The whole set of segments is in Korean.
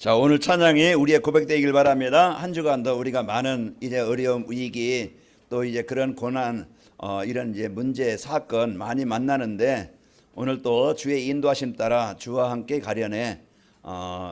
자, 오늘 찬양이 우리의 고백되길 바랍니다. 한 주간도 우리가 많은 이제 어려움, 위기, 또 이제 그런 고난, 이런 이제 문제, 사건 많이 만나는데 오늘 또 주의 인도하심 따라 주와 함께 가려내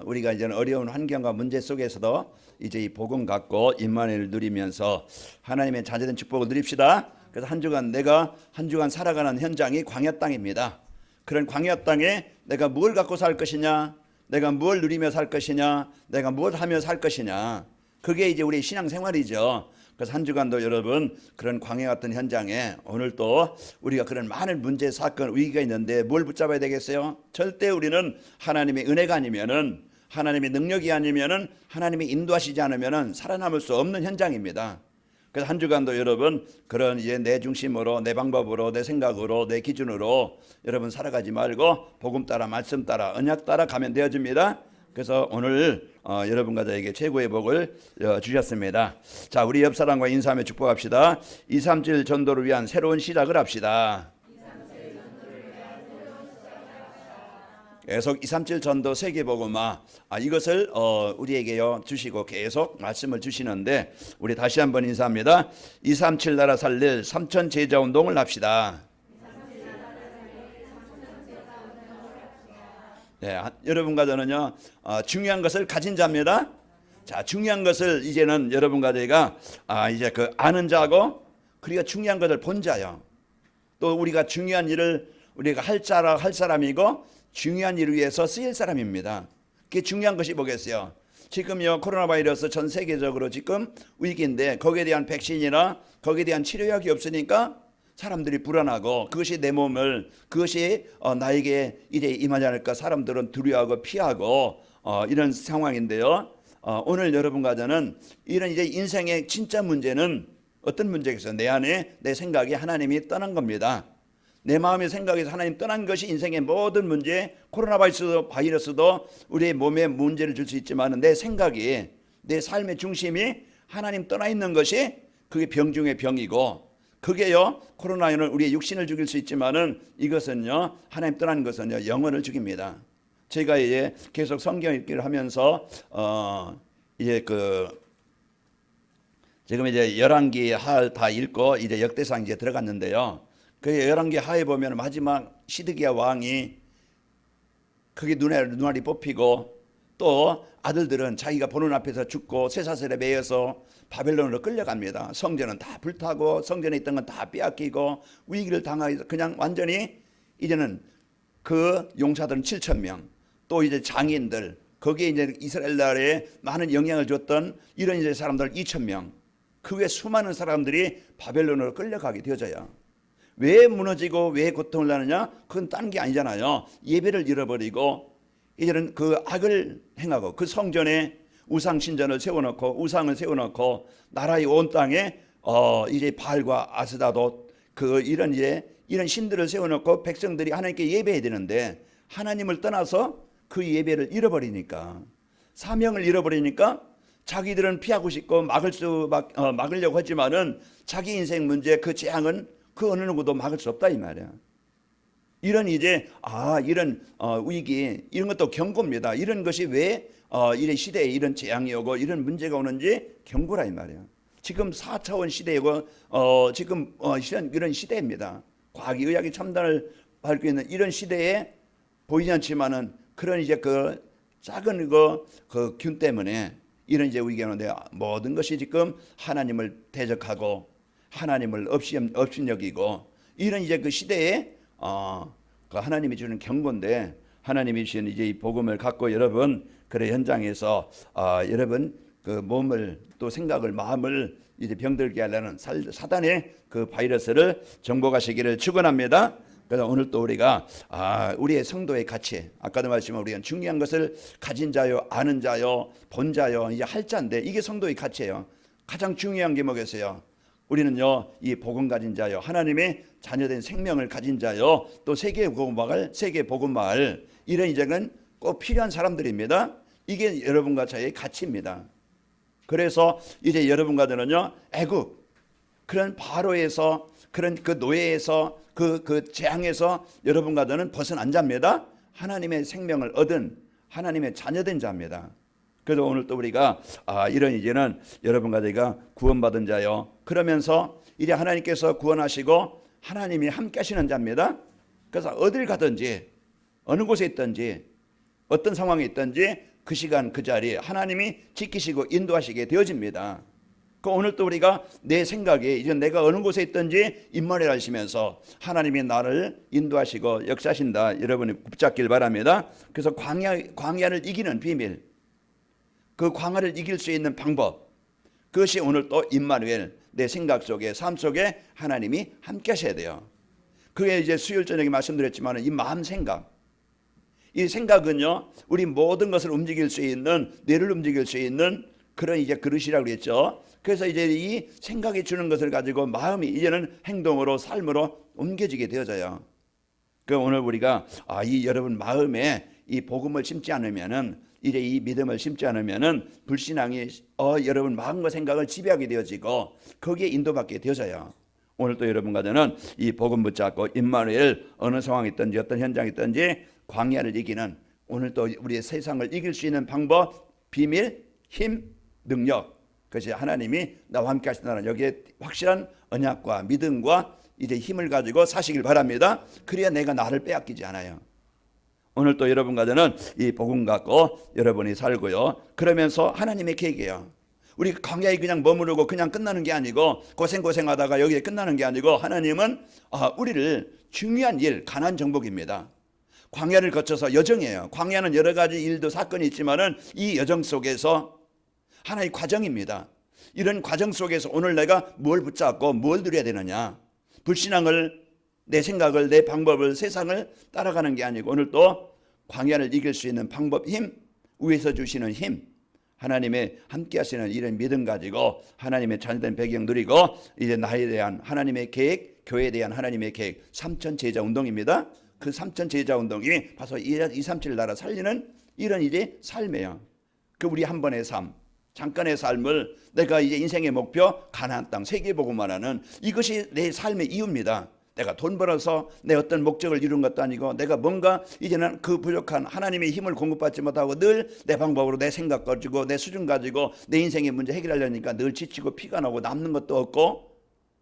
우리가 이제 어려운 환경과 문제 속에서도 이제 이 복음 갖고 임마누엘을 누리면서 하나님의 자녀된 축복을 누립시다. 그래서 내가 한 주간 살아가는 현장이 광야 땅입니다. 그런 광야 땅에 내가 뭘 갖고 살 것이냐, 내가 뭘 누리며 살 것이냐, 내가 뭘 하며 살 것이냐, 그게 이제 우리 신앙생활이죠. 그래서 한 주간도 여러분 그런 광야 같은 현장에 오늘 또 우리가 그런 많은 문제, 사건, 위기가 있는데 뭘 붙잡아야 되겠어요? 절대 우리는 하나님의 은혜가 아니면은, 하나님의 능력이 아니면은, 하나님이 인도하시지 않으면은 살아남을 수 없는 현장입니다. 그래서 한 주간도 여러분 그런 이제 내 중심으로, 내 방법으로, 내 생각으로, 내 기준으로 여러분 살아가지 말고 복음 따라, 말씀 따라, 언약 따라 가면 되어집니다. 그래서 오늘 여러분과 저에게 최고의 복을 주셨습니다. 자, 우리 옆 사람과 인사하며 축복합시다. 237 전도를 위한 새로운 시작을 합시다. 계속 237 전도 세계복음화 이것을 우리에게요 주시고 계속 말씀을 주시는데, 우리 다시 한번 인사합니다. 237 나라 살릴 삼천 제자 운동을 합시다. 네, 여러분과 저는요 중요한 것을 가진 자입니다. 자, 중요한 것을 이제는 여러분과 저희가 이제 그 아는 자고, 그리고 중요한 것을 본 자요. 또 우리가 중요한 일을 우리가 할 사람이고 중요한 일을 위해서 쓰일 사람입니다. 그게 중요한 것이 뭐겠어요? 지금요 코로나 바이러스 전 세계적으로 지금 위기인데 거기에 대한 백신이나 거기에 대한 치료약이 없으니까 사람들이 불안하고, 그것이 내 몸을, 그것이 나에게 이제 임하지 않을까 사람들은 두려워하고 피하고 이런 상황인데요. 오늘 여러분과 저는 이런 이제 인생의 진짜 문제는 어떤 문제겠어요? 내 안에 내 생각이 하나님이 떠난 겁니다. 내 마음의 생각에서 하나님 떠난 것이 인생의 모든 문제, 코로나 바이러스도 우리의 몸에 문제를 줄 수 있지만 내 생각이, 내 삶의 중심이 하나님 떠나 있는 것이 그게 병 중의 병이고, 그게요 코로나는 우리의 육신을 죽일 수 있지만은 이것은요 하나님 떠난 것은요 영혼을 죽입니다. 제가 이제 계속 성경 읽기를 하면서 이제 지금 이제 열왕기 하 다 읽고 이제 역대상 이제 들어갔는데요. 그 열왕기 하에 보면 마지막 시드기야 왕이 그게 눈알이 뽑히고, 또 아들들은 자기가 보는 앞에서 죽고 쇠사슬에 매여서 바벨론으로 끌려갑니다. 성전은 다 불타고 성전에 있던 건 다 빼앗기고 위기를 당하고, 그냥 완전히 이제는 그 용사들은 7,000명, 또 이제 장인들, 거기에 이제 이스라엘 나라에 많은 영향을 줬던 이런 이제 사람들 2,000명, 그 외 수많은 사람들이 바벨론으로 끌려가게 되어져요. 왜 무너지고 왜 고통을 나느냐? 그건 딴 게 아니잖아요. 예배를 잃어버리고 이제는 그 악을 행하고, 그 성전에 우상 신전을 세워놓고, 우상을 세워놓고, 나라의 온 땅에 이제 바알과 아스다도 이런 신들을 세워놓고 백성들이 하나님께 예배해야 되는데 하나님을 떠나서 그 예배를 잃어버리니까, 사명을 잃어버리니까 자기들은 피하고 싶고 막으려고 하지만은 자기 인생 문제, 그 재앙은 그 어느 누구도 막을 수 없다 이 말이야. 이런 이제 이런 위기, 이런 것도 경고입니다. 이런 것이 왜 이런 시대에 이런 재앙이 오고 이런 문제가 오는지 경고라 이 말이야. 지금 4차원 시대이고 지금 이런 시대입니다. 과학이, 의학이 첨단을 밟고 있는 이런 시대에 보이지 않지만은 그런 이제 그 작은 그 균 때문에 이런 이제 위기가 오는데, 모든 것이 지금 하나님을 대적하고 하나님을 업신여기고 이런 이제 그 시대에 그 하나님이 주는 경고인데, 하나님이 주신 이제 이 복음을 갖고 여러분 그런 현장에서 여러분 그 몸을, 또 생각을, 마음을 이제 병들게 하려는 사단의 그 바이러스를 정복하시기를 축원합니다. 그래서 오늘 또 우리가 우리의 성도의 가치, 아까도 말씀한 우리가 중요한 것을 가진 자요, 아는 자요, 본 자요, 이제 할 자인데 이게 성도의 가치예요. 가장 중요한 게 뭐겠어요? 우리는요 이 복음 가진 자요, 하나님의 자녀된 생명을 가진 자요, 또 세계 복음마을 이런 이제는 꼭 필요한 사람들입니다. 이게 여러분과 저의 가치입니다. 그래서 이제 여러분과 저는요 애국, 그런 바로에서, 그런 그 노예에서, 그 재앙에서 여러분과 저는 벗어난 자입니다. 하나님의 생명을 얻은 하나님의 자녀된 자입니다. 그래서 오늘 또 우리가 이런 이제는 여러분과 제가 구원받은 자요. 그러면서 이제 하나님께서 구원하시고 하나님이 함께 하시는 자입니다. 그래서 어딜 가든지 어느 곳에 있든지 어떤 상황에 있든지 그 시간 그 자리에 하나님이 지키시고 인도하시게 되어집니다. 그 오늘 또 우리가 내 생각에 이제 내가 어느 곳에 있든지 임마누엘 하시면서 하나님이 나를 인도하시고 역사하신다. 여러분이 붙잡길 바랍니다. 그래서 광야를 이기는 비밀, 그 광야를 이길 수 있는 방법, 그것이 오늘 또 임마누엘, 내 생각 속에 삶 속에 하나님이 함께 하셔야 돼요. 그게 이제 수요일 저녁에 말씀드렸지만 이 마음 생각, 이 생각은요 우리 모든 것을 움직일 수 있는, 뇌를 움직일 수 있는 그런 이제 그릇이라고 그랬죠. 그래서 이제 이 생각이 주는 것을 가지고 마음이 이제는 행동으로 삶으로 옮겨지게 되어져요. 그 오늘 우리가 이 여러분 마음에 이 복음을 심지 않으면은, 이제 이 믿음을 심지 않으면은 불신앙이 여러분 마음과 생각을 지배하게 되어지고 거기에 인도받게 되어져요. 오늘 또 여러분과 저는 이 복음 붙잡고 임마누엘, 어느 상황이 있든지 어떤 현장이 있든지 광야를 이기는, 오늘 또 우리의 세상을 이길 수 있는 방법, 비밀, 힘, 능력, 그것이 하나님이 나와 함께 하신다는 여기에 확실한 언약과 믿음과 이제 힘을 가지고 사시길 바랍니다. 그래야 내가 나를 빼앗기지 않아요. 오늘 또 여러분과 저는 이 복음 갖고 여러분이 살고요. 그러면서 하나님의 계획이에요. 우리 광야에 그냥 머무르고 그냥 끝나는 게 아니고 고생하다가 여기에 끝나는 게 아니고 하나님은 우리를 중요한 일, 가나안 정복입니다. 광야를 거쳐서 여정이에요. 광야는 여러 가지 일도 사건이 있지만은 이 여정 속에서 하나의 과정입니다. 이런 과정 속에서 오늘 내가 뭘 붙잡고 뭘 누려야 되느냐, 불신앙을, 내 생각을, 내 방법을, 세상을 따라가는 게 아니고 오늘 또 광야를 이길 수 있는 방법, 힘, 위에서 주시는 힘, 하나님의 함께 하시는 이런 믿음 가지고 하나님의 자녀된 배경 누리고 이제 나에 대한 하나님의 계획, 교회에 대한 하나님의 계획, 삼천 제자 운동입니다. 그 삼천 제자 운동이 바로 237 나라 살리는 이런 이제 삶이에요. 그 우리 한 번의 삶, 잠깐의 삶을 내가 이제 인생의 목표 가나안 땅 세계복음만 하는 이것이 내 삶의 이유입니다. 내가 돈 벌어서 내 어떤 목적을 이룬 것도 아니고 내가 뭔가 이제는 그 부족한 하나님의 힘을 공급받지 못하고 늘 내 방법으로 내 생각 가지고 내 수준 가지고 내 인생의 문제 해결하려니까 늘 지치고 피가 나고 남는 것도 없고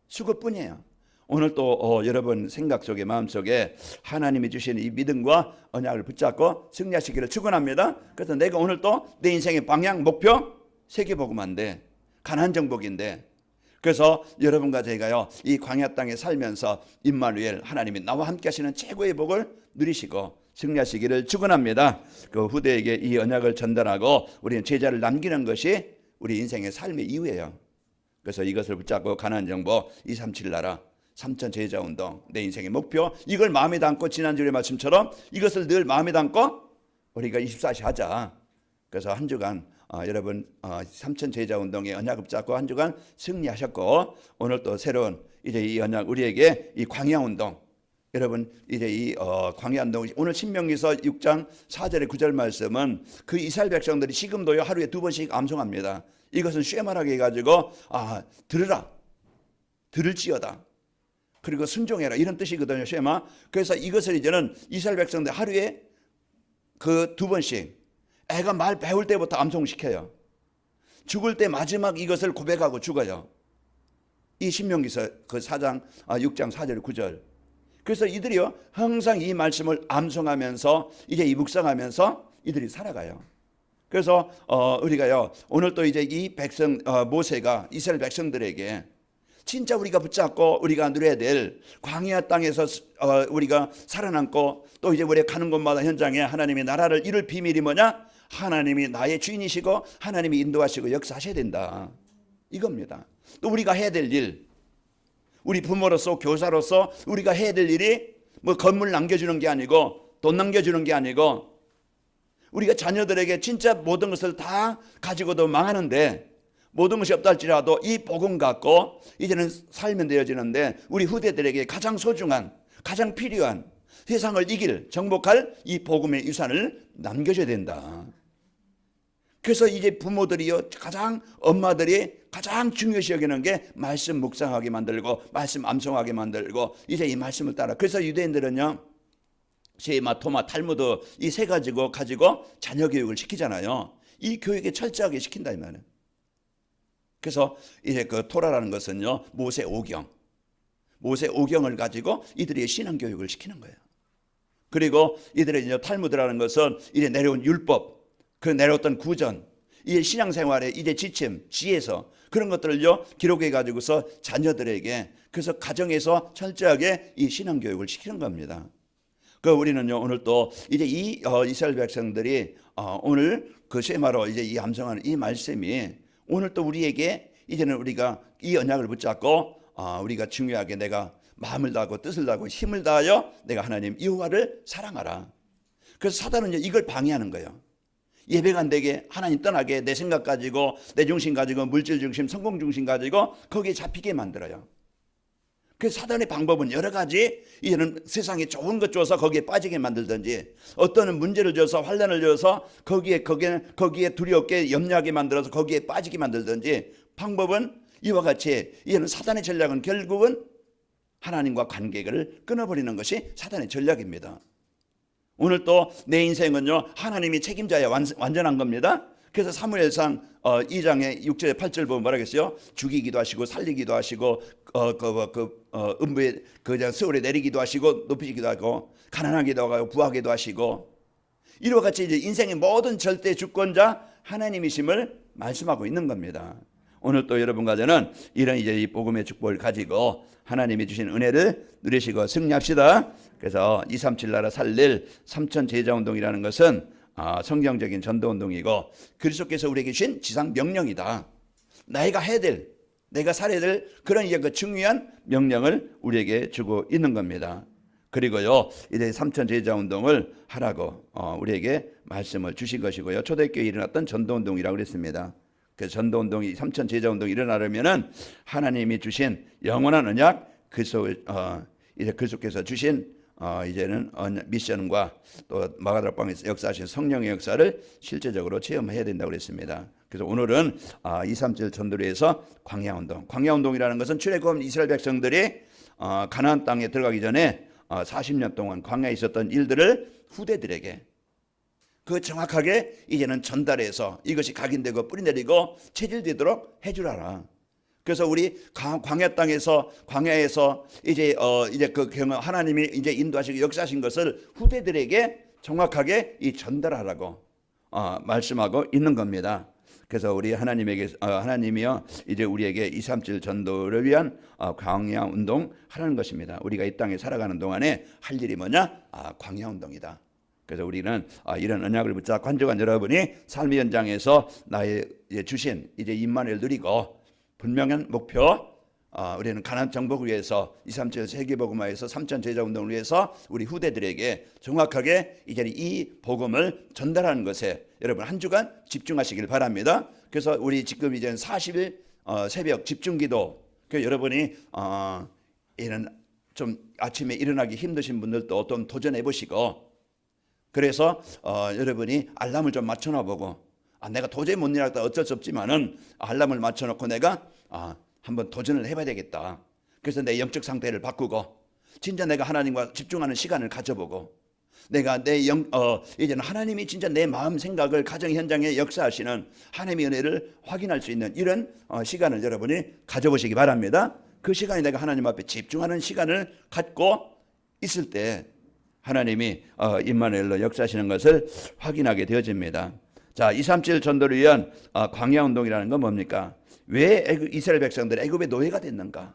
수고뿐이에요. 오늘 또 여러분 생각 속에 마음 속에 하나님이 주시는 이 믿음과 언약을 붙잡고 승리하시기를 축원합니다. 그래서 내가 오늘 또 내 인생의 방향 목표 세계복음화인데 가나안 정복인데, 그래서 여러분과 제가요 이 광야 땅에 살면서 임마누엘, 하나님이 나와 함께 하시는 최고의 복을 누리시고 승리하시기를 축원합니다. 그 후대에게 이 언약을 전달하고 우리는 제자를 남기는 것이 우리 인생의 삶의 이유예요. 그래서 이것을 붙잡고 가나안 정복, 237 나라, 삼천 제자 운동, 내 인생의 목표, 이걸 마음에 담고 지난주의 말씀처럼 이것을 늘 마음에 담고 우리가 24시 하자. 그래서 한 주간 여러분 삼천 제자 운동의 언약을 붙잡고 한 주간 승리하셨고, 오늘 또 새로운 이제 이 언약 우리에게 이 광야 운동, 여러분 이제 이 광야 운동, 오늘 신명기서 6장 4절의 9절 말씀은 그 이스라엘 백성들이 지금도요 하루에 2번씩 암송합니다. 이것은 쉐말하게 해가지고 들으라, 들을지어다, 그리고 순종해라, 이런 뜻이거든요. 쉐마. 그래서 이것을 이제는 이스라엘 백성들 하루에 그 2번씩 애가 말 배울 때부터 암송시켜요. 죽을 때 마지막 이것을 고백하고 죽어요. 이 신명기서 그 4장 6장 4절 9절. 그래서 이들이요 항상 이 말씀을 암송하면서 이제 이 묵상하면서 이들이 살아가요. 그래서 우리가요 오늘 또 이제 이 백성 모세가 이스라엘 백성들에게 진짜 우리가 붙잡고 우리가 누려야 될 광야 땅에서 우리가 살아남고 또 이제 우리가 가는 곳마다 현장에 하나님의 나라를 이룰 비밀이 뭐냐? 하나님이 나의 주인이시고 하나님이 인도하시고 역사하셔야 된다, 이겁니다. 또 우리가 해야 될 일, 우리 부모로서 교사로서 우리가 해야 될 일이 뭐 건물 남겨주는 게 아니고 돈 남겨주는 게 아니고, 우리가 자녀들에게 진짜 모든 것을 다 가지고도 망하는데 모든 것이 없다 할지라도 이 복음 갖고 이제는 살면 되어지는데 우리 후대들에게 가장 소중한, 가장 필요한, 세상을 이길, 정복할 이 복음의 유산을 남겨줘야 된다. 그래서 이제 부모들이요 가장, 엄마들이 가장 중요시 여기는 게 말씀 묵상하게 만들고 말씀 암송하게 만들고 이제 이 말씀을 따라. 그래서 유대인들은요 쉐마, 토마, 탈무드 이 세 가지고 가지고 자녀 교육을 시키잖아요. 이 교육에 철저하게 시킨다 이 말이에요. 그래서 이제 그 토라라는 것은요 모세 오경을 가지고 이들의 신앙 교육을 시키는 거예요. 그리고 이들의 이제 탈무드라는 것은 이제 내려온 율법, 그 내려왔던 구전, 이제 신앙생활의 이제 지침, 지혜서 그런 것들을요 기록해 가지고서 자녀들에게 그래서 가정에서 철저하게 이 신앙 교육을 시키는 겁니다. 그 우리는요 오늘 또 이제 이 이스라엘 백성들이 오늘 그 쉐마로 이제 이 암송하는 이 말씀이 오늘 또 우리에게 이제는 우리가 이 언약을 붙잡고 우리가 중요하게 내가 마음을 다하고 뜻을 다하고 힘을 다하여 내가 하나님 여호와를 사랑하라. 그래서 사단은 이걸 방해하는 거예요. 예배가 안 되게 하나님 떠나게 내 생각 가지고 내 중심 가지고 물질 중심 성공 중심 가지고 거기에 잡히게 만들어요. 그래서 사단의 방법은 여러 가지. 이제는 세상에 좋은 것 줘서 거기에 빠지게 만들든지 어떤 문제를 줘서 환난을 줘서 거기에 두렵게 염려하게 만들어서 거기에 빠지게 만들든지 방법은 이와 같이 이제는 사단의 전략은 결국은 하나님과 관계를 끊어버리는 것이 사단의 전략입니다. 오늘 또 내 인생은요 하나님이 책임자야 완전한 겁니다. 그래서 사무엘상 2장의 6절에 8절 보면 뭐라겠어요? 죽이기도 하시고 살리기도 하시고 음부에 세월에 내리기도 하시고 높이기도 하고 가난하기도 하고 부하기도 하시고 이와 같이 이제 인생의 모든 절대 주권자 하나님이심을 말씀하고 있는 겁니다. 오늘 또 여러분과 저는 이런 이제 이 복음의 축복을 가지고 하나님이 주신 은혜를 누리시고 승리합시다. 그래서 237 나라 살릴 삼천 제자 운동이라는 것은 성경적인 전도 운동이고 그리스도께서 우리에게 주신 지상 명령이다. 내가 해야 될, 내가 살아야 될 그런 이제 그 중요한 명령을 우리에게 주고 있는 겁니다. 그리고요 이제 삼천 제자 운동을 하라고 우리에게 말씀을 주신 것이고요. 초대교회에 일어났던 전도 운동이라고 그랬습니다. 그 전도 운동이 삼천 제자 운동이 일어나려면은 하나님이 주신 영원한 언약 이제 그리스도께서 주신 이제는 미션과 또 마가다락방에서 역사하신 성령의 역사를 실제적으로 체험해야 된다고 그랬습니다. 그래서 오늘은 237 전도회에서 광야운동이라는 것은 출애굽한 이스라엘 백성들이 가나안 땅에 들어가기 전에 40년 동안 광야에 있었던 일들을 후대들에게 그 정확하게 이제는 전달해서 이것이 각인되고 뿌리내리고 체질되도록 해주라라. 그래서 우리 광야 땅에서 광야에서 이제 그 경험 하나님이 이제 인도하시고 역사하신 것을 후대들에게 정확하게 이 전달하라고 말씀하고 있는 겁니다. 그래서 우리 하나님이요 이제 우리에게 237 전도를 위한 광야 운동 하라는 것입니다. 우리가 이 땅에 살아가는 동안에 할 일이 뭐냐? 광야 운동이다. 그래서 우리는 이런 언약을 붙잡고 간절한 여러분이 삶의 현장에서 나의 주신 이제 임마누엘 누리고 분명한 목표, 우리는 가나안 정복을 위해서 237 세계복음화에서 삼천 제자 운동을 위해서 우리 후대들에게 정확하게 이제 이 복음을 전달하는 것에 여러분 한 주간 집중하시길 바랍니다. 그래서 우리 지금 이제 40일 새벽 집중기도 여러분이 이런 좀 아침에 일어나기 힘드신 분들도 좀 도전해 보시고 그래서 여러분이 알람을 좀 맞춰놔 보고 내가 도저히 못 일어났다 어쩔 수 없지만은 알람을 맞춰놓고 내가 한번 도전을 해봐야 되겠다. 그래서 내 영적 상태를 바꾸고 진짜 내가 하나님과 집중하는 시간을 가져보고 내가 이제는 하나님이 진짜 내 마음 생각을 가정 현장에 역사하시는 하나님의 은혜를 확인할 수 있는 이런 시간을 여러분이 가져보시기 바랍니다. 그 시간에 내가 하나님 앞에 집중하는 시간을 갖고 있을 때 하나님이 임마누엘로 역사하시는 것을 확인하게 되어집니다. 자, 237 전도를 위한 광야 운동이라는 건 뭡니까? 왜 이스라엘 백성들이 애굽의 노예가 됐는가?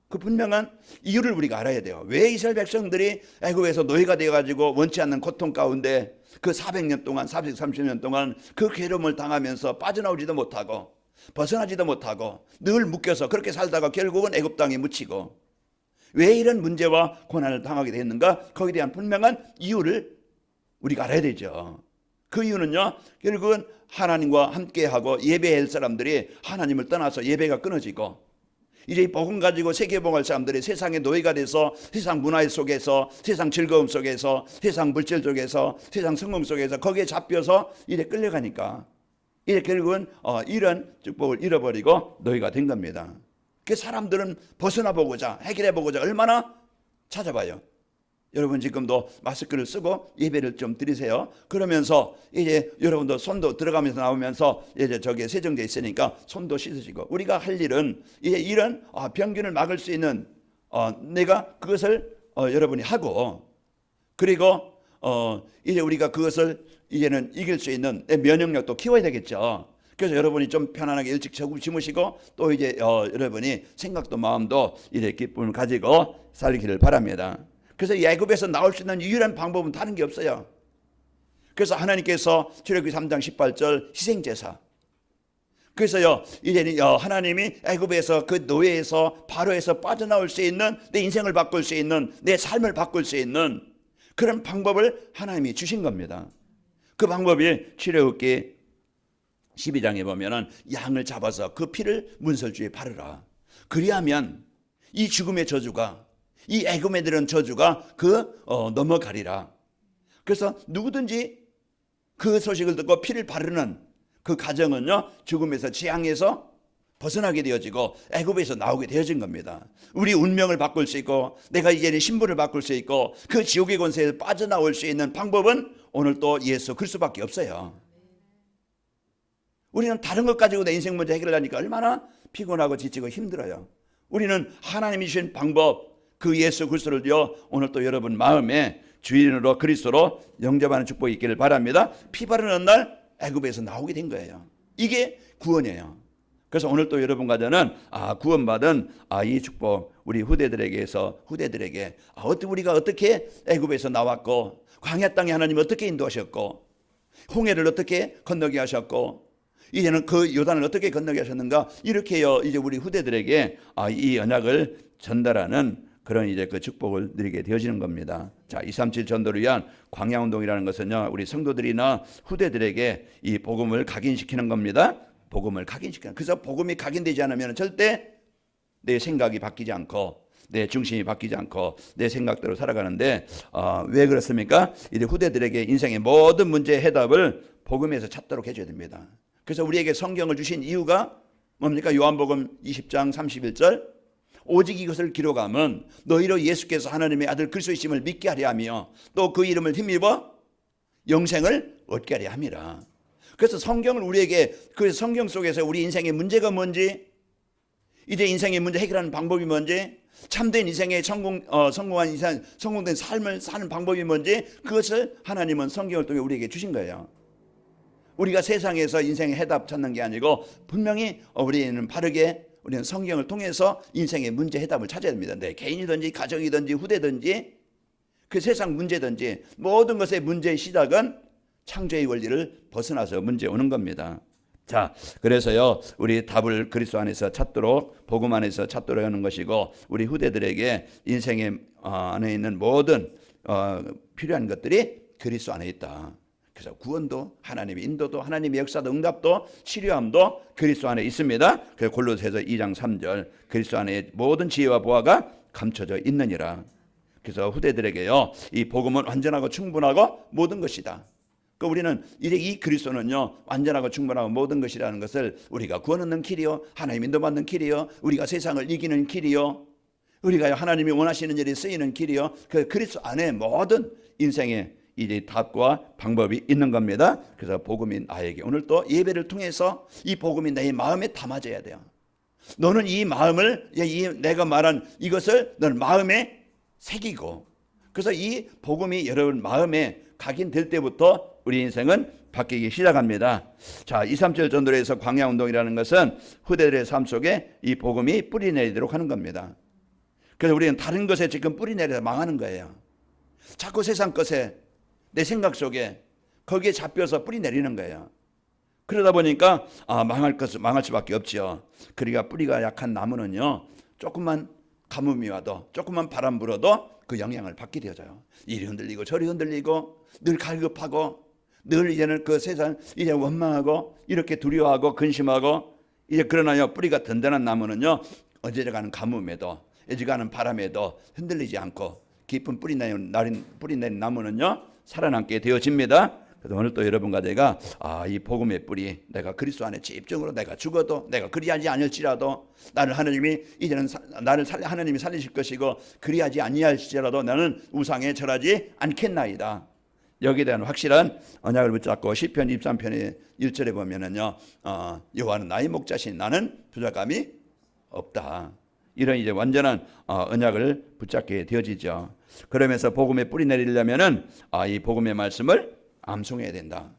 그 분명한 이유를 우리가 알아야 돼요. 왜 이스라엘 백성들이 애굽에서 노예가 되어가지고 원치 않는 고통 가운데 그 400년 동안 430년 동안 그 괴로움을 당하면서 빠져나오지도 못하고 벗어나지도 못하고 늘 묶여서 그렇게 살다가 결국은 애굽 땅에 묻히고 왜 이런 문제와 고난을 당하게 됐는가? 거기에 대한 분명한 이유를 우리가 알아야 되죠. 그 이유는요 결국은 하나님과 함께하고 예배할 사람들이 하나님을 떠나서 예배가 끊어지고 이제 이 복음 가지고 세계복음할 사람들이 세상의 노예가 돼서 세상 문화 속에서 세상 즐거움 속에서 세상 물질 속에서 세상 성공 속에서 거기에 잡혀서 이제 끌려가니까 이제 결국은 이런 축복을 잃어버리고 노예가 된 겁니다. 그 사람들은 벗어나 보고자 해결해 보고자 얼마나 찾아봐요. 여러분 지금도 마스크를 쓰고 예배를 좀 드리세요. 그러면서 이제 여러분도 손도 들어가면서 나오면서 이제 저게 세정돼 있으니까 손도 씻으시고, 우리가 할 일은 이제 이런 병균을 막을 수 있는 내가 그것을 여러분이 하고, 그리고 이제 우리가 그것을 이제는 이길 수 있는 내 면역력도 키워야 되겠죠. 그래서 여러분이 좀 편안하게 일찍 주무시고, 또 이제 여러분이 생각도 마음도 이제 기쁨을 가지고 살기를 바랍니다. 그래서 애굽에서 나올 수 있는 유일한 방법은 다른 게 없어요. 그래서 하나님께서 출애굽기 3장 18절 희생제사. 그래서요, 이제 하나님이 애굽에서 그 노예에서 바로에서 빠져나올 수 있는, 내 인생을 바꿀 수 있는, 내 삶을 바꿀 수 있는 그런 방법을 하나님이 주신 겁니다. 그 방법이 출애굽기 12장에 보면은 양을 잡아서 그 피를 문설주에 바르라. 그리하면 이 죽음의 저주가, 이 애굽에 들은 저주가 넘어가리라. 그래서 누구든지 그 소식을 듣고 피를 바르는 그 가정은요, 죽음에서 재앙에서 벗어나게 되어지고 애굽에서 나오게 되어진 겁니다. 우리 운명을 바꿀 수 있고, 내가 이제는 신분을 바꿀 수 있고, 그 지옥의 권세에서 빠져나올 수 있는 방법은 오늘 또 예수 그리스도밖에 없어요. 우리는 다른 것 가지고 내 인생 문제 해결하니까 얼마나 피곤하고 지치고 힘들어요. 우리는 하나님이 주신 방법, 그 예수 그리스도를요, 오늘 또 여러분 마음에 주인으로 그리스도로 영접하는 축복이 있기를 바랍니다. 피 바르는 날 애굽에서 나오게 된 거예요. 이게 구원이에요. 그래서 오늘 또 여러분과 저는 구원받은 이 축복, 우리 후대들에게 우리가 어떻게 애굽에서 나왔고, 광야 땅에 하나님 어떻게 인도하셨고, 홍해를 어떻게 건너게 하셨고, 이제는 그 요단을 어떻게 건너게 하셨는가, 이렇게요 이제 우리 후대들에게 이 언약을 전달하는 그런 이제 그 축복을 누리게 되어지는 겁니다. 자, 237 전도를 위한 광야 운동이라는 것은요, 우리 성도들이나 후대들에게 이 복음을 각인시키는 겁니다. 복음을 각인시키는. 그래서 복음이 각인되지 않으면 절대 내 생각이 바뀌지 않고, 내 중심이 바뀌지 않고 내 생각대로 살아가는데, 왜 그렇습니까? 이제 후대들에게 인생의 모든 문제의 해답을 복음에서 찾도록 해줘야 됩니다. 그래서 우리에게 성경을 주신 이유가 뭡니까? 요한복음 20장 31절, 오직 이것을 기록함은 너희로 예수께서 하나님의 아들 그리스도이심을 믿게 하려 하며 또 그 이름을 힘입어 영생을 얻게 하려 함이라. 그래서 성경을 우리에게, 그 성경 속에서 우리 인생의 문제가 뭔지, 이제 인생의 문제 해결하는 방법이 뭔지, 참된 인생의 성공한 인생, 성공된 삶을 사는 방법이 뭔지, 그것을 하나님은 성경을 통해 우리에게 주신 거예요. 우리가 세상에서 인생의 해답 찾는 게 아니고, 분명히 우리는 바르게 우리는 성경을 통해서 인생의 문제 해답을 찾아야 됩니다. 내 개인이든지 가정이든지 후대든지 그 세상 문제든지 모든 것의 문제의 시작은 창조의 원리를 벗어나서 문제 오는 겁니다. 자, 그래서요, 우리 답을 그리스도 안에서 찾도록, 복음 안에서 찾도록 하는 것이고, 우리 후대들에게 인생의 안에 있는 모든 필요한 것들이 그리스도 안에 있다. 그래서 구원도, 하나님의 인도도, 하나님의 역사도, 응답도, 치료함도 그리스도 안에 있습니다. 그래서 골로새서 2장 3절, 그리스도 안에 모든 지혜와 보화가 감춰져 있느니라. 그래서 후대들에게요, 이 복음은 완전하고 충분하고 모든 것이다. 그러니까 우리는 이제 이 그리스도는요, 완전하고 충분하고 모든 것이라는 것을, 우리가 구원 얻는 길이요, 하나님 인도받는 길이요, 우리가 세상을 이기는 길이요, 우리가 하나님이 원하시는 일이 쓰이는 길이요, 그 그리스도 안에 모든 인생의 이제 답과 방법이 있는 겁니다. 그래서 복음이 나에게, 오늘 또 예배를 통해서 이 복음이 내 마음에 담아져야 돼요. 너는 이 마음을, 내가 말한 이것을 너는 마음에 새기고, 그래서 이 복음이 여러분 마음에 각인될 때부터 우리 인생은 바뀌기 시작합니다. 자, 237 전도에서 광야 운동이라는 것은 후대들의 삶 속에 이 복음이 뿌리 내리도록 하는 겁니다. 그래서 우리는 다른 것에 지금 뿌리 내려서 망하는 거예요. 자꾸 세상 것에, 내 생각 속에, 거기에 잡혀서 뿌리 내리는 거예요. 그러다 보니까 망할 수밖에 없죠. 그러니까 뿌리가 약한 나무는요, 조금만 가뭄이 와도, 조금만 바람 불어도 그 영향을 받게 되어져요. 이리 흔들리고 저리 흔들리고, 늘 갈급하고, 늘 이제는 그 세상 이제 원망하고, 이렇게 두려워하고 근심하고. 이제 그러나요, 뿌리가 든든한 나무는요, 어제가는 가뭄에도, 어제가는 바람에도 흔들리지 않고, 깊은 뿌리 내린 나무는요, 살아남게 되어집니다. 그래서 오늘 또 여러분과 내가 이 복음의 뿌리, 내가 그리스도 안에 집중으로 내가 죽어도 내가 그리하지 않을지라도 나를 하나님이 이제는 하나님이 살리실 것이고 그리하지 아니할지라도 나는 우상에 절하지 않겠나이다. 여기에 대한 확실한 언약을 붙잡고 시편 23편의 1절에 보면은요, 여호와는 나의 목자신 나는 부족함이 없다. 이런 이제 완전한 언약을 붙잡게 되어지죠. 그러면서 복음에 뿌리 내리려면은 이 복음의 말씀을 암송해야 된다.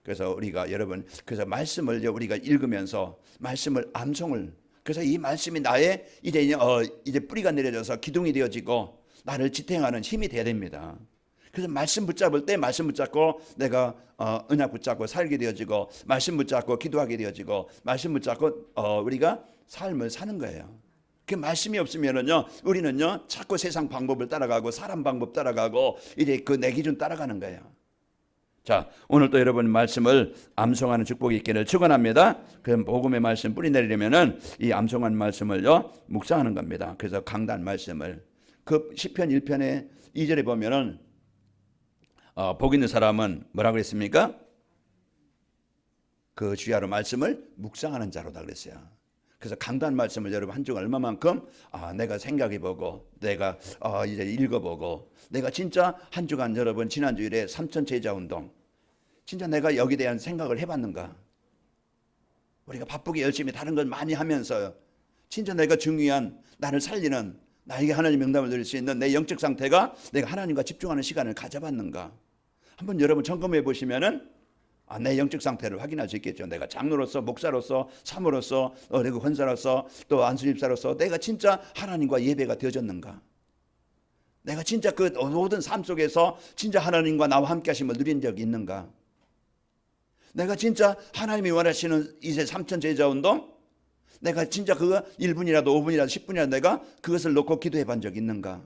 그래서 우리가 여러분 그래서 말씀을 우리가 읽으면서 말씀을 암송을 그래서 이 말씀이 나의 이제 뿌리가 내려져서 기둥이 되어지고 나를 지탱하는 힘이 돼야 됩니다. 그래서 말씀 붙잡을 때 말씀 붙잡고 내가 언약 붙잡고 살게 되어지고 말씀 붙잡고 기도하게 되어지고 말씀 붙잡고 우리가 삶을 사는 거예요. 그 말씀이 없으면은요 우리는요 자꾸 세상 방법을 따라가고 사람 방법 따라가고 이제 그 내 기준 따라가는 거예요. 자, 오늘 또 여러분 말씀을 암송하는 축복이 있기를 축원합니다. 그럼 복음의 말씀 뿌리 내리려면은 이 암송한 말씀을요 묵상하는 겁니다. 그래서 강단 말씀을 그 시편 1편의 2절에 보면은 복 있는 사람은 뭐라고 그랬습니까? 그 주야로 말씀을 묵상하는 자로다 그랬어요. 그래서 강단 말씀을 여러분 한 주간 얼마만큼 내가 생각해보고 내가 이제 읽어보고 내가 진짜 한 주간 여러분 지난 주일에 삼천 제자 운동 진짜 내가 여기에 대한 생각을 해봤는가? 우리가 바쁘게 열심히 다른 걸 많이 하면서 진짜 내가 중요한 나를 살리는 나에게 하나님 명담을 드릴 수 있는 내 영적 상태가 내가 하나님과 집중하는 시간을 가져봤는가? 한번 여러분 점검해 보시면은 내 영적 상태를 확인할 수 있겠죠. 내가 장로로서 목사로서 사모로서 그리고 권사로서 또 안수집사로서 내가 진짜 하나님과 예배가 되어졌는가? 내가 진짜 그 모든 삶 속에서 진짜 하나님과 나와 함께 하심을 누린 적이 있는가? 내가 진짜 하나님이 원하시는 이제 삼천 제자 운동 내가 진짜 그거 1분이라도 5분이라도 10분이라도 내가 그것을 놓고 기도해 본 적이 있는가?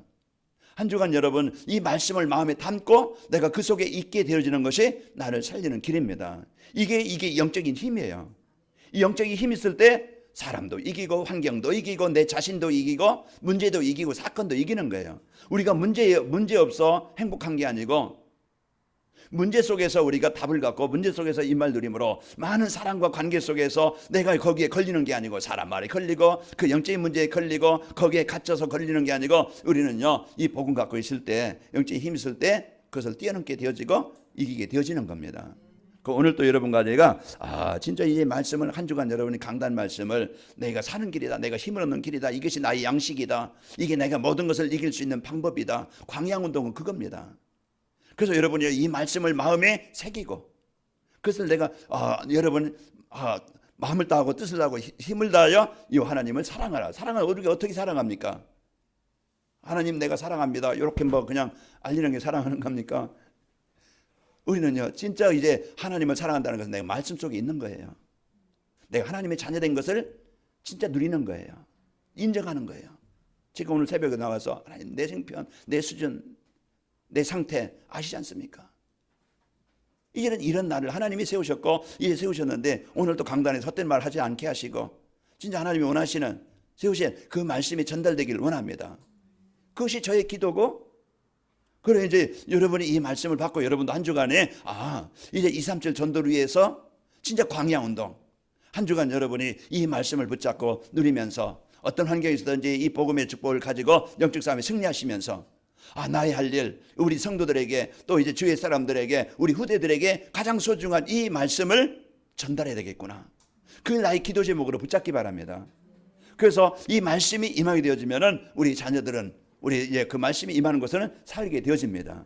한 주간 여러분 이 말씀을 마음에 담고 내가 그 속에 있게 되어지는 것이 나를 살리는 길입니다. 이게 영적인 힘이에요. 이 영적인 힘이 있을 때 사람도 이기고 환경도 이기고 내 자신도 이기고 문제도 이기고 사건도 이기는 거예요. 우리가 문제 없어 행복한 게 아니고 문제 속에서 우리가 답을 갖고 문제 속에서 임할 누림으로 많은 사람과 관계 속에서 내가 거기에 걸리는 게 아니고 사람 말에 걸리고 그 영적인 문제에 걸리고 거기에 갇혀서 걸리는 게 아니고 우리는요 이 복음 갖고 있을 때 영적인 힘이 있을 때 그것을 뛰어넘게 되어지고 이기게 되어지는 겁니다. 오늘 또 여러분과 제가 진짜 이 말씀을 한 주간 여러분이 강단 말씀을 내가 사는 길이다 내가 힘을 얻는 길이다 이것이 나의 양식이다 이게 내가 모든 것을 이길 수 있는 방법이다. 광야운동은 그겁니다. 그래서 여러분이 이 말씀을 마음에 새기고 그것을 내가 여러분 마음을 다하고 뜻을 다하고 힘을 다하여 이 하나님을 사랑하라. 사랑을 우리가 어떻게 사랑합니까? 하나님 내가 사랑합니다. 이렇게 뭐 그냥 알리는 게 사랑하는 겁니까? 우리는요 진짜 이제 하나님을 사랑한다는 것은 내가 말씀 속에 있는 거예요. 내가 하나님의 자녀된 것을 진짜 누리는 거예요. 인정하는 거예요. 지금 오늘 새벽에 나와서 하나님 내 생편 내 수준 내 상태 아시지 않습니까? 이제는 이런 날을 하나님이 세우셨고 이제 세우셨는데 오늘도 강단에 헛된 말 하지 않게 하시고 진짜 하나님이 원하시는 세우신 그 말씀이 전달되기를 원합니다. 그것이 저의 기도고 그래 이제 여러분이 이 말씀을 받고 여러분도 한 주간에 이제 237 전도를 위해서 진짜 광야운동 한 주간 여러분이 이 말씀을 붙잡고 누리면서 어떤 환경에서든지 이 복음의 축복을 가지고 영적 싸움에 승리하시면서 나의 할 일, 우리 성도들에게 또 이제 주위의 사람들에게 우리 후대들에게 가장 소중한 이 말씀을 전달해야 되겠구나. 그 나의 기도 제목으로 붙잡기 바랍니다. 그래서 이 말씀이 임하게 되어지면은 우리 자녀들은 우리 그 말씀이 임하는 것은 살게 되어집니다.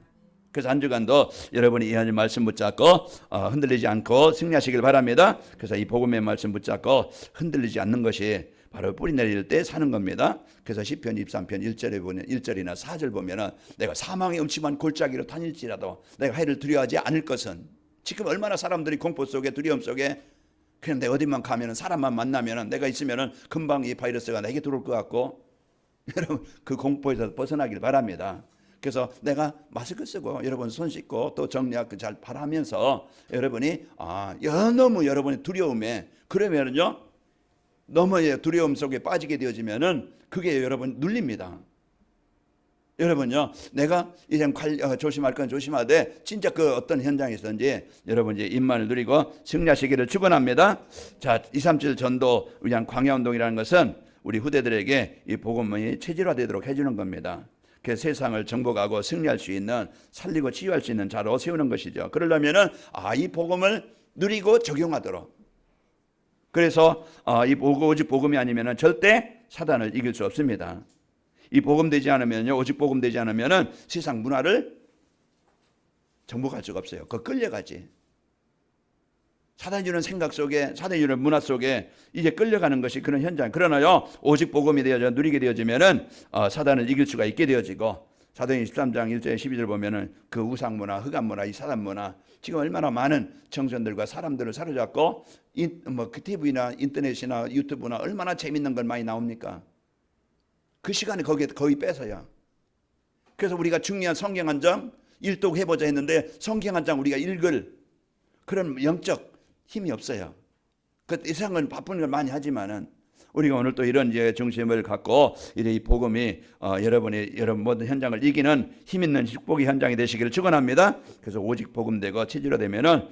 그래서 한 주간도 여러분이 이 하나님 말씀 붙잡고 흔들리지 않고 승리하시길 바랍니다. 그래서 이 복음의 말씀 붙잡고 흔들리지 않는 것이 바로 뿌리 내릴 때 사는 겁니다. 그래서 시편 23편 1절에 보면 1절이나 4절 보면은 내가 사망의 음침한 골짜기로 다닐지라도 내가 해를 두려워하지 않을 것은 지금 얼마나 사람들이 공포 속에 두려움 속에 그냥 내가 어디만 가면은 사람만 만나면은 내가 있으면은 금방 이 바이러스가 내게 들어올 것 같고 여러분 그 공포에서 벗어나길 바랍니다. 그래서 내가 마스크 쓰고 여러분 손 씻고 또 정리하고 잘 바라면서 여러분이 너무 여러분의 두려움에 그러면은요 너무 두려움 속에 빠지게 되어지면은 그게 여러분 눌립니다. 여러분요, 내가 이제 조심할 건 조심하되 진짜 그 어떤 현장에서든지 여러분 이제 임만을 누리고 승리하시기를 축원합니다. 자, 237 전도 위한 광야운동이라는 것은 우리 후대들에게 이 복음이 체질화되도록 해주는 겁니다. 그 세상을 정복하고 승리할 수 있는, 살리고 치유할 수 있는 자로 세우는 것이죠. 그러려면은 이 복음을 누리고 적용하도록. 그래서 이 오직 복음이 아니면은 절대 사단을 이길 수 없습니다. 이 복음 되지 않으면요, 오직 복음 되지 않으면은 세상 문화를 정복할 수가 없어요. 그 끌려가지. 사단이 주는 생각 속에, 사단이 주는 문화 속에 이제 끌려가는 것이 그런 현장. 그러나요, 오직 복음이 되어져 누리게 되어지면은 사단을 이길 수가 있게 되어지고, 사도행 13장 1절 12절 보면은 그 우상 문화, 흑암 문화, 이 사단 문화, 지금 얼마나 많은 청년들과 사람들을 사로잡고 그 TV나 인터넷이나 유튜브나 얼마나 재밌는 걸 많이 나옵니까? 그 시간에 거의 뺏어요. 그래서 우리가 중요한 성경 한 장 일독해보자 했는데 성경 한 장 우리가 읽을 그런 영적 힘이 없어요. 그 이상은 바쁜 걸 많이 하지만은 우리가 오늘 또 이런 이제 중심을 갖고 이 복음이 여러분 모든 현장을 이기는 힘 있는 축복의 현장이 되시기를 축원합니다. 그래서 오직 복음되고 체질화되면은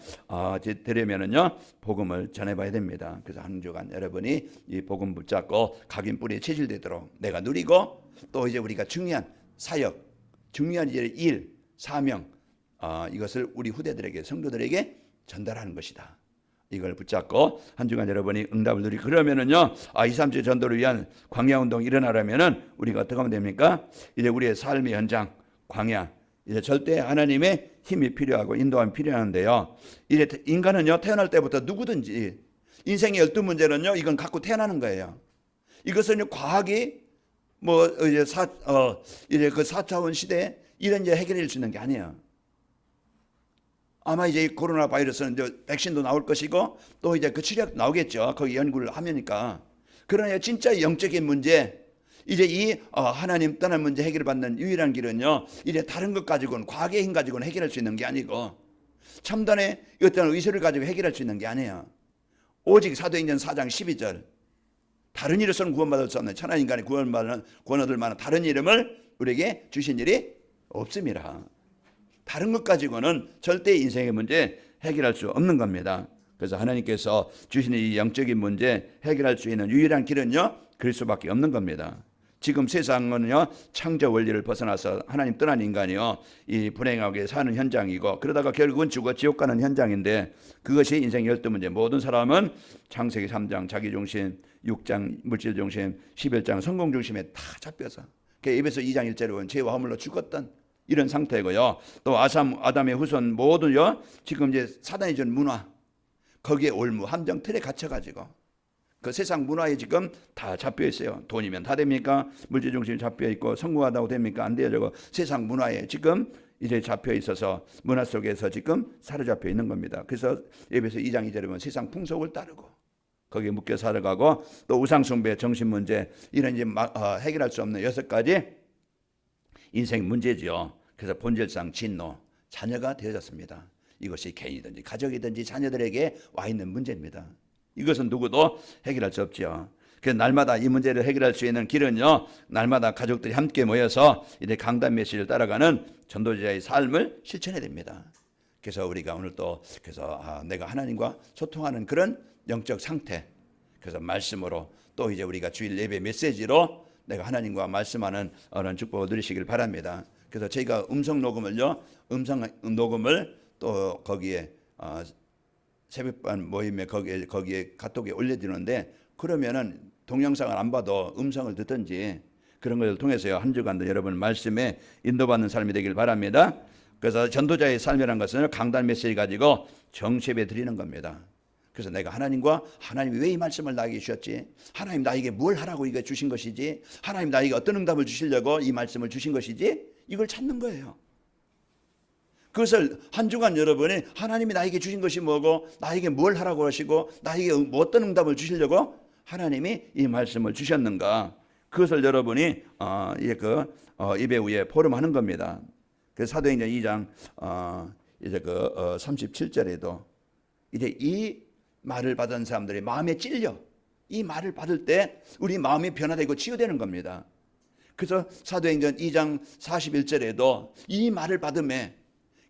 되려면은요 복음을 전해봐야 됩니다. 그래서 한 주간 여러분이 이 복음 붙잡고 각인 뿌리에 체질되도록 내가 누리고 또 이제 우리가 중요한 사역, 중요한 이제 일, 사명 이것을 우리 후대들에게 성도들에게 전달하는 것이다. 이걸 붙잡고 한 주간 여러분이 응답을 누리고 그러면은요 237 전도를 위한 광야운동이 일어나려면은 우리가 어떻게 하면 됩니까? 이제 우리의 삶의 현장 광야 이제 절대 하나님의 힘이 필요하고 인도함이 필요한데요. 이제 인간은요 태어날 때부터 누구든지 인생의 12문제는요 이건 갖고 태어나는 거예요. 이것은요 과학이 이제 그 4차원 시대에 이런 이제 해결할 수 있는 게 아니에요. 아마 이제 코로나 바이러스는 이제 백신도 나올 것이고 또 이제 그 치료약도 나오겠죠. 거기 연구를 하면니까. 그러나 진짜 영적인 문제, 이제 이 하나님 떠날 문제 해결받는 유일한 길은요. 이제 다른 것 가지고는 과학의 힘 가지고는 해결할 수 있는 게 아니고 첨단의 어떤 의술을 가지고 해결할 수 있는 게 아니에요. 오직 사도행전 4장 12절 다른 이로서는 구원받을 수 없는 천하 인간이 구원 얻을 만한 다른 이름을 우리에게 주신 일이 없습니다. 다른 것 가지고는 절대 인생의 문제 해결할 수 없는 겁니다. 그래서 하나님께서 주시는 이 영적인 문제 해결할 수 있는 유일한 길은요 그리스도밖에 없는 겁니다. 지금 세상은요 창조 원리를 벗어나서 하나님 떠난 인간이요 이 불행하게 사는 현장이고 그러다가 결국은 죽어 지옥 가는 현장인데 그것이 인생의 12문제. 모든 사람은 창세기 3장 자기중심, 6장 물질중심, 11장 성공중심에 다 잡혀서 에베소 2장 1절에 보면 죄와 허물로 죽었던 이런 상태고요. 또 아담의 후손 모두요. 지금 이제 사단이 준 문화 거기에 올무 함정 틀에 갇혀가지고 그 세상 문화에 지금 다 잡혀 있어요. 돈이면 다 됩니까? 물질 중심이 잡혀 있고 성공하다고 됩니까? 안 돼요. 저거 세상 문화에 지금 이제 잡혀 있어서 문화 속에서 지금 사로잡혀 있는 겁니다. 그래서 에베소 2장 2절에 보면 세상 풍속을 따르고 거기에 묶여 살아가고 또 우상숭배, 정신 문제 이런 이제 해결할 수 없는 6가지 인생 문제죠. 그래서 본질상 진노, 자녀가 되어졌습니다. 이것이 개인이든지 가족이든지 자녀들에게 와 있는 문제입니다. 이것은 누구도 해결할 수 없죠. 그래서 날마다 이 문제를 해결할 수 있는 길은요. 날마다 가족들이 함께 모여서 이제 강단 메시지를 따라가는 전도자의 삶을 실천해야 됩니다. 그래서 우리가 오늘 또 그래서 내가 하나님과 소통하는 그런 영적 상태. 그래서 말씀으로 또 이제 우리가 주일 예배 메시지로 내가 하나님과 말씀하는 그런 축복을 누리시길 바랍니다. 그래서 저희가 음성 녹음을 또 거기에 새벽반 모임에 거기에 카톡에 올려드리는데 그러면은 동영상을 안 봐도 음성을 듣든지 그런 것을 통해서요 한 주간도 여러분 말씀에 인도받는 삶이 되길 바랍니다. 그래서 전도자의 삶이라는 것은 강단 메시지 가지고 정시예배 드리는 겁니다. 그래서 내가 하나님이 왜 이 말씀을 나에게 주셨지? 하나님 나에게 뭘 하라고 이거 주신 것이지? 하나님 나에게 어떤 응답을 주시려고 이 말씀을 주신 것이지? 이걸 찾는 거예요. 그것을 한 주간 여러분이 하나님이 나에게 주신 것이 뭐고 나에게 뭘 하라고 하시고 나에게 어떤 응답을 주시려고 하나님이 이 말씀을 주셨는가? 그것을 여러분이 예배 후에 포럼하는 겁니다. 그래서 사도행전 2장 이제 37절에도 이제 이 말을 받은 사람들이 마음에 찔려 이 말을 받을 때 우리 마음이 변화되고 치유되는 겁니다. 그래서 사도행전 2장 41절에도 이 말을 받음에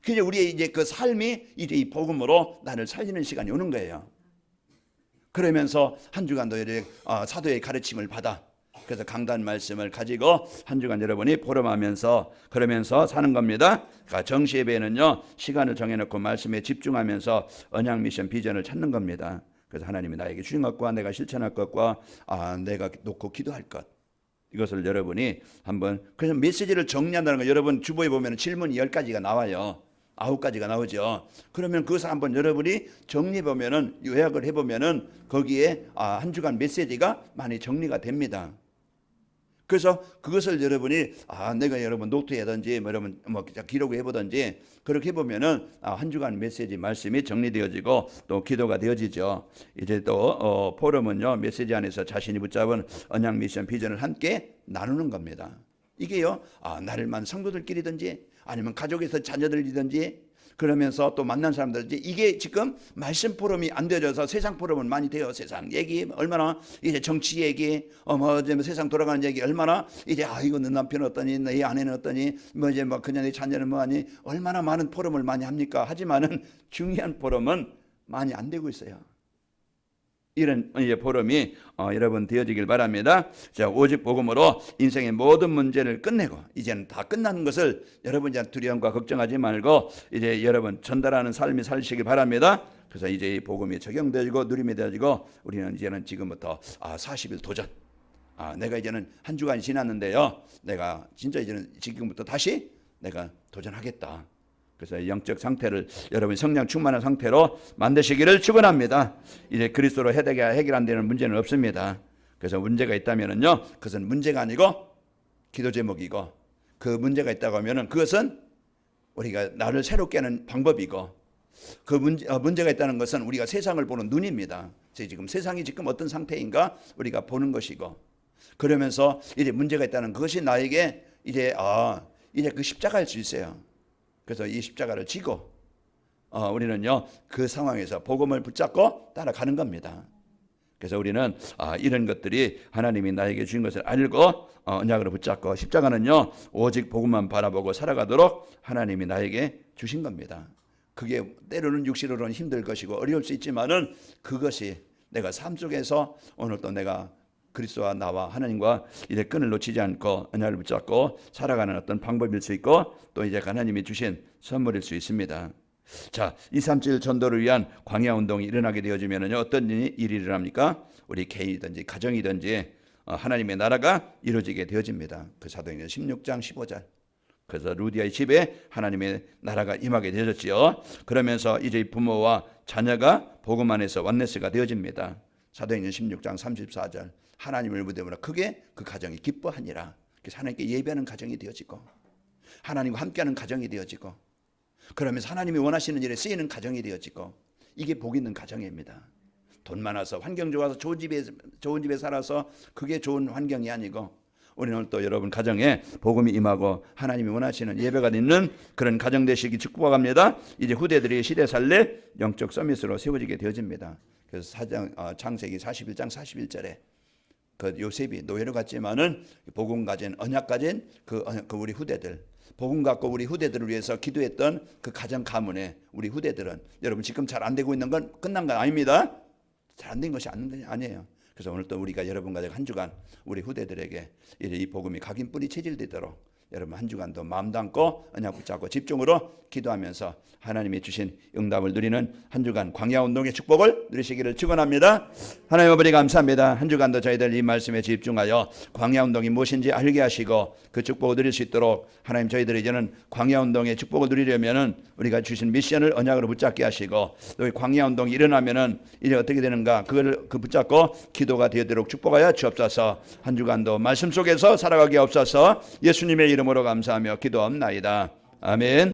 그냥 우리의 이제 그 삶이 이제 이 복음으로 나를 살리는 시간이 오는 거예요. 그러면서 한 주간도 이제 사도의 가르침을 받아 그래서 강단 말씀을 가지고 한 주간 여러분이 보름하면서 그러면서 사는 겁니다. 그러니까 정시 예배는요 시간을 정해놓고 말씀에 집중하면서 언약 미션 비전을 찾는 겁니다. 그래서 하나님이 나에게 주신 것과 내가 실천할 것과 내가 놓고 기도할 것 이것을 여러분이 한번 그래서 메시지를 정리한다는 거 여러분 주보에 보면 질문이 10가지가 나와요. 9가지가 나오죠. 그러면 그것을 한번 여러분이 정리해 보면은 요약을 해 보면은 거기에 한 주간 메시지가 많이 정리가 됩니다. 그래서 그것을 여러분이 내가 여러분 노트에든지 여러분 기록해 보든지 그렇게 보면은 한 주간 메시지 말씀이 정리되어지고 또 기도가 되어지죠. 이제 또 포럼은요 메시지 안에서 자신이 붙잡은 언약 미션 비전을 함께 나누는 겁니다. 이게요 나를만 성도들끼리든지 아니면 가족에서 자녀들이든지 그러면서 또 만난 사람들인지 이게 지금 말씀 포럼이 안 되어져서 세상 포럼은 많이 돼요. 세상 얘기 얼마나 이제 정치 얘기 세상 돌아가는 얘기 얼마나 이제 이거 너 남편 어떠니 내 아내는 어떠니 이제 그냥 내 자녀는 뭐하니 얼마나 많은 포럼을 많이 합니까? 하지만은 중요한 포럼은 많이 안 되고 있어요. 이런 포럼이 여러분 되어지길 바랍니다. 자, 오직 복음으로 인생의 모든 문제를 끝내고 이제는 다 끝나는 것을 여러분 이제 두려움과 걱정하지 말고 이제 여러분 전달하는 삶이 살시길 바랍니다. 그래서 이제 이 복음이 적용되어지고 누림이 되어지고 우리는 이제는 지금부터 40일 도전. 내가 이제는 한 주간이 지났는데요. 내가 진짜 이제는 지금부터 다시 내가 도전하겠다. 그래서 영적 상태를 여러분 성령 충만한 상태로 만드시기를 축원합니다. 이제 그리스도로 해결 안 되는 문제는 없습니다. 그래서 문제가 있다면은요, 그것은 문제가 아니고 기도 제목이고 그 문제가 있다고 하면은 그것은 우리가 나를 새롭게 하는 방법이고 그 문제가 있다는 것은 우리가 세상을 보는 눈입니다. 지금 세상이 지금 어떤 상태인가 우리가 보는 것이고 그러면서 이제 문제가 있다는 그것이 나에게 이제 그 십자가일 수 있어요. 그래서 이 십자가를 지고 우리는요 그 상황에서 복음을 붙잡고 따라가는 겁니다. 그래서 우리는 이런 것들이 하나님이 나에게 주신 것을 알고 언약으로 붙잡고 십자가는요 오직 복음만 바라보고 살아가도록 하나님이 나에게 주신 겁니다. 그게 때로는 육신으로는 힘들 것이고 어려울 수 있지만은 그것이 내가 삶 속에서 오늘 또 내가 그리스도와 나와 하나님과 이제 끈을 놓치지 않고 언약을 붙잡고 살아가는 어떤 방법일 수 있고 또 이제 하나님이 주신 선물일 수 있습니다. 자, 237 전도를 위한 광야 운동이 일어나게 되어지면요 어떤 일이 일어납니까? 우리 개인이든지 가정이든지 하나님의 나라가 이루어지게 되어집니다. 그 사도행전 16장 15절. 그래서 루디아의 집에 하나님의 나라가 임하게 되어졌지요. 그러면서 이제 부모와 자녀가 복음 안에서 원네스가 되어집니다. 사도행전 16장 34절. 하나님을 무대으로 크게 그 가정이 기뻐하니라. 그래서 하나님께 예배하는 가정이 되어지고 하나님과 함께하는 가정이 되어지고 그러면서 하나님이 원하시는 일에 쓰이는 가정이 되어지고 이게 복 있는 가정입니다. 돈 많아서 환경 좋아서 좋은 집에 살아서 그게 좋은 환경이 아니고 우리는 또 여러분 가정에 복음이 임하고 하나님이 원하시는 예배가 있는 그런 가정 되시기 축복합니다. 이제 후대들이 시대살래 영적 서밋으로 세워지게 되어집니다. 그래서 창세기 41장 41절에 그 요셉이 노예로 갔지만은 복음 가진 언약 가진 그 우리 후대들 복음 갖고 우리 후대들을 위해서 기도했던 그 가정 가문에 우리 후대들은 여러분 지금 잘 안 되고 있는 건 끝난 건 아닙니다. 잘 안 된 것이 아니에요. 그래서 오늘 또 우리가 여러분과 한 주간 우리 후대들에게 이 복음이 각인 뿌리 체질되도록 여러분 한 주간도 마음 담고 언약 붙잡고 집중으로 기도하면서 하나님이 주신 응답을 누리는 한 주간 광야 운동의 축복을 누리시기를 축원합니다. 하나님 아버지 감사합니다. 한 주간도 저희들 이 말씀에 집중하여 광야 운동이 무엇인지 알게 하시고 그 축복을 누릴 수 있도록 하나님 저희들이 이제는 광야 운동의 축복을 누리려면은 우리가 주신 미션을 언약으로 붙잡게 하시고 또 광야 운동이 일어나면은 이제 어떻게 되는가 그걸 붙잡고 기도가 되도록 축복하여 주옵소서. 한 주간도 말씀 속에서 살아가게 없어서 예수님의 이름으로 감사하며 기도합나이다. 아멘.